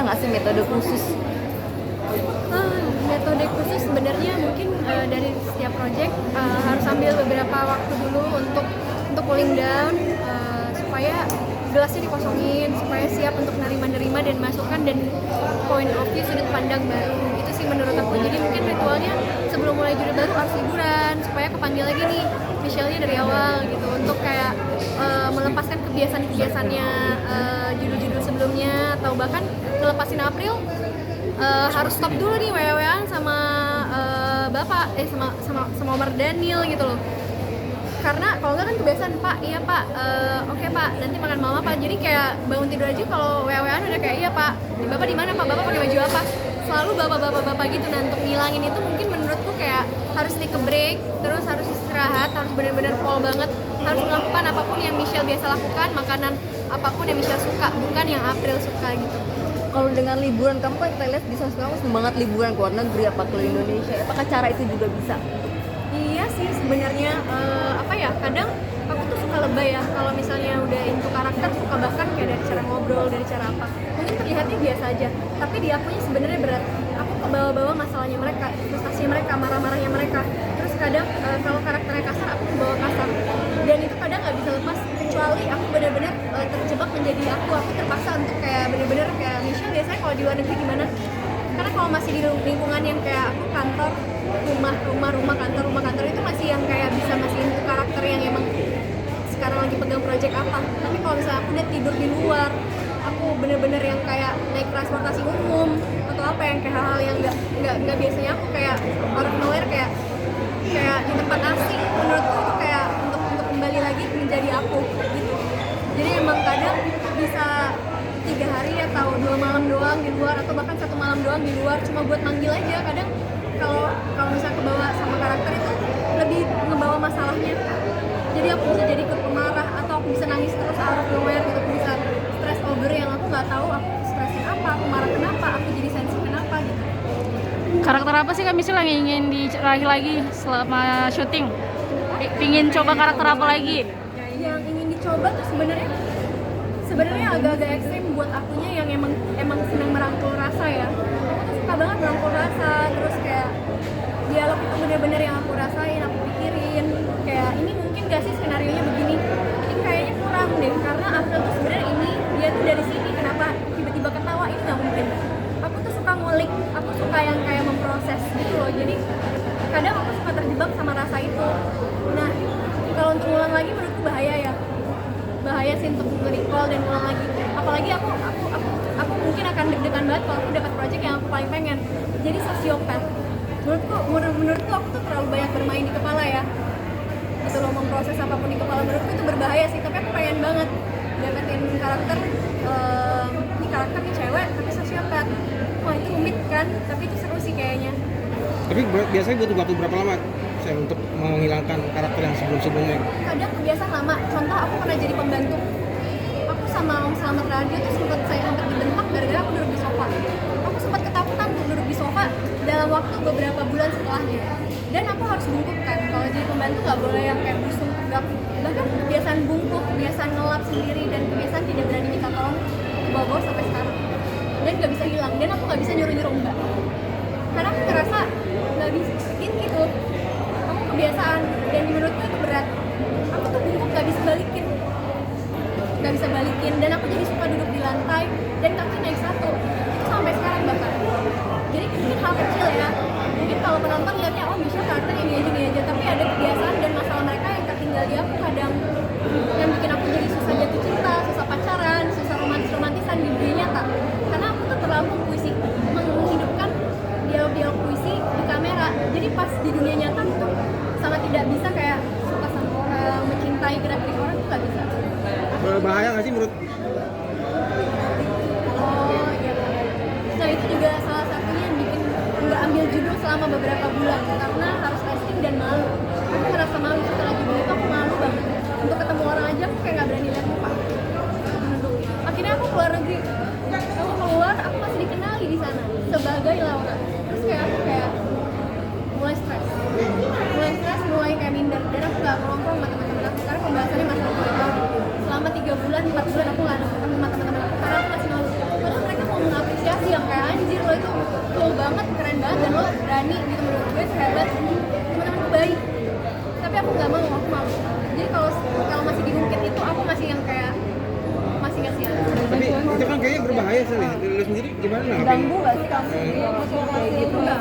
nggak sih metode khusus? Metode khusus sebenarnya mungkin dari setiap project harus ambil beberapa waktu dulu untuk cooling down, supaya gelasnya dikosongin, supaya siap untuk nerima dan masukan dan point of view sudut pandang baru. Itu sih menurut aku. Jadi mungkin ritualnya sebelum mulai judul baru harus liburan supaya kepanggil lagi nih Michelle-nya dari awal gitu, untuk kayak melepaskan kebiasaan-kebiasaannya judul-judul sebelumnya, atau bahkan ngelepasin April harus stop dulu nih WW-an sama Bapak sama Omar Daniel gitu loh. Karena kalau nggak kan kebiasaan, Pak, iya Pak, oke Pak, nanti makan malam Pak. Jadi kayak bangun tidur aja kalau WW-an udah kayak iya Pak, Bapak di mana Pak, Bapak pakai baju apa, selalu bapak gitu. Nah, untuk ngilangin itu mungkin menurutku kayak harus take a break, terus harus istirahat, harus benar-benar full banget, harus melakukan apapun yang Michelle biasa lakukan, makanan apapun yang Michelle suka, bukan yang April suka gitu. Kalau dengan liburan, kamu kan kita lihat di sosmed kamu semangat liburan ke luar negeri apa ke Indonesia, apakah cara itu juga bisa? Iya sih sebenarnya, kadang aku tuh suka lebay ya kalau misalnya udah into karakter, suka bahkan kayak dari cara ngobrol, dari cara apa mungkin terlihatnya biasa aja, tapi di akunya sebenarnya berat. Aku kebawa-bawa masalahnya mereka, frustasinya mereka, marah-marahnya mereka. Terus kadang kalau karakternya kasar, aku kebawa kasar, dan itu kadang nggak bisa lepas kecuali aku benar-benar terjebak menjadi aku terpaksa untuk kayak benar-benar kayak Michelle. Biasanya kalau di luar negeri gimana, karena kalau masih di lingkungan yang kayak aku kantor, rumah kantor itu masih yang kayak bisa masih into karakter yang emang sekarang lagi pegang project apa. Tapi kalau misalnya aku udah tidur di luar, aku bener-bener yang kayak naik transportasi umum atau apa yang kayak hal-hal yang nggak biasanya aku kayak out of nowhere, kayak di tempat asing, menurutku itu kayak untuk kembali lagi menjadi aku gitu. Jadi emang kadang bisa 3 hari atau 2 malam doang di luar, atau bahkan 1 malam doang di luar cuma buat manggil aja. Kadang kalau misalnya kebawa sama karakter itu lebih ngebawa masalahnya, jadi aku bisa jadi ikut pemarah, atau aku bisa nangis terus out of nowhere gitu. Aku bisa stress over yang aku nggak tahu aku stresnya apa, aku marah kenapa, aku jadi sensitif kenapa gitu. Karakter apa sih Kak Michelle yang ingin dicerahi lagi selama syuting? Pingin coba karakter apa lagi? Yang ingin dicoba tuh sebenarnya agak-agak ekstrim buat akunya, yang emang senang merangkul rasa ya. Aku tuh suka banget merangkul rasa, terus kayak dialog itu bener-bener yang aku rasain, aku pikirin kayak ini mungkin gak sih skenarionya begini, ini kayaknya kurang deh, karena April tuh sebenarnya ini dia tuh dari sini, kenapa tiba-tiba ketawa, ini nggak mungkin. Aku tuh suka ngulik, aku suka yang kayak memproses gitu loh. Jadi kadang aku suka terjebak sama rasa itu. Nah, kalau untuk ngulang lagi menurutku bahaya sih untuk recall dan ngulang lagi. Apalagi aku mungkin akan deg-degan banget kalau aku dapat project yang aku paling pengen jadi sosiopat. Menurutku aku tuh terlalu banyak bermain di kepala ya, gitu loh, memproses apapun di kepala. Menurutku itu berbahaya sih, tapi aku pengen banget dapetin karakter, ini karakter nih cewek tapi sosiopat. Wah, itu rumit kan, tapi itu seru sih kayaknya. Tapi biasanya butuh waktu berapa lama saya untuk menghilangkan karakter yang sebelum-sebelumnya? Kadang kebiasaan lama. Contoh, aku pernah jadi pembantu. Aku sama Om Slamet Radio tuh saya hampir dibentak gara-gara aku duduk di sofa. Aku sempat ketakutan untuk duduk di sofa dalam waktu beberapa bulan setelahnya. Dan aku harus bungkuk kan. Kalau jadi pembantu nggak boleh yang kayak busung tegap. Bahkan kebiasaan bungkuk, kebiasaan ngelap sendiri, dan kebiasaan tidak berani minta tolong bawa sampai sekarang. Dan nggak bisa hilang. Dan aku nggak bisa nyuruh-nyuruh Mbak. Karena aku ngerasa nggak bisa gitu. Aku kebiasaan, dan menurutku itu berat. Aku tuh bungkuk nggak bisa balikin, dan aku jadi suka duduk di lantai dan kaki naik satu. Itu sampai sekarang bahkan. Jadi mungkin hal kecil ya. Mungkin kalau penonton lihatnya, oh Michelle karakternya gini aja, tapi ada kebiasaan dan masalah mereka yang tertinggal di aku kadang, yang bikin aku jadi susah jatuh cinta, susah pacaran, susah romantisan di dunia nyata. Karena aku tuh terlalu menghidupkan dialog puisi di kamera. Jadi pas di dunia nyata itu sama tidak bisa kayak suka sama orang, mencintai gerak-gerik orang, itu nggak bisa. Bahaya nggak sih menurut? Oh iya. Nah, itu juga salah satunya yang bikin nggak ambil judul selama beberapa bulan, karena harus casting dan malu. Aku ngerasa malu setelah judul itu, aku malu banget. Untuk ketemu orang aja aku kayak nggak berani lihat muka. Akhirnya aku keluar negeri. Aku keluar, aku masih dikenali di sana sebagai Laura. Terus aku kayak mulai stres, mulai kayak minder, dan aku nggak nongkrong sama teman-teman aku karena pembahasannya masih selama 3 bulan, 4 bulan aku nggak ketemu sama teman-teman aku karena aku masih malu. Padahal mereka mau mengapresiasi yang kayak anjir lo itu flow banget, keren banget, dan lo berani gitu, menurut gue itu hebat. Teman-temanku baik, tapi aku nggak mau, aku malu. Jadi kalau masih diungkit itu aku masih yang kayak masih kasihan. Tapi itu kan kayaknya berbahaya sih. Lu sendiri gimana? Ganggu nggak sih kamu? Kayak gitu. Enggak.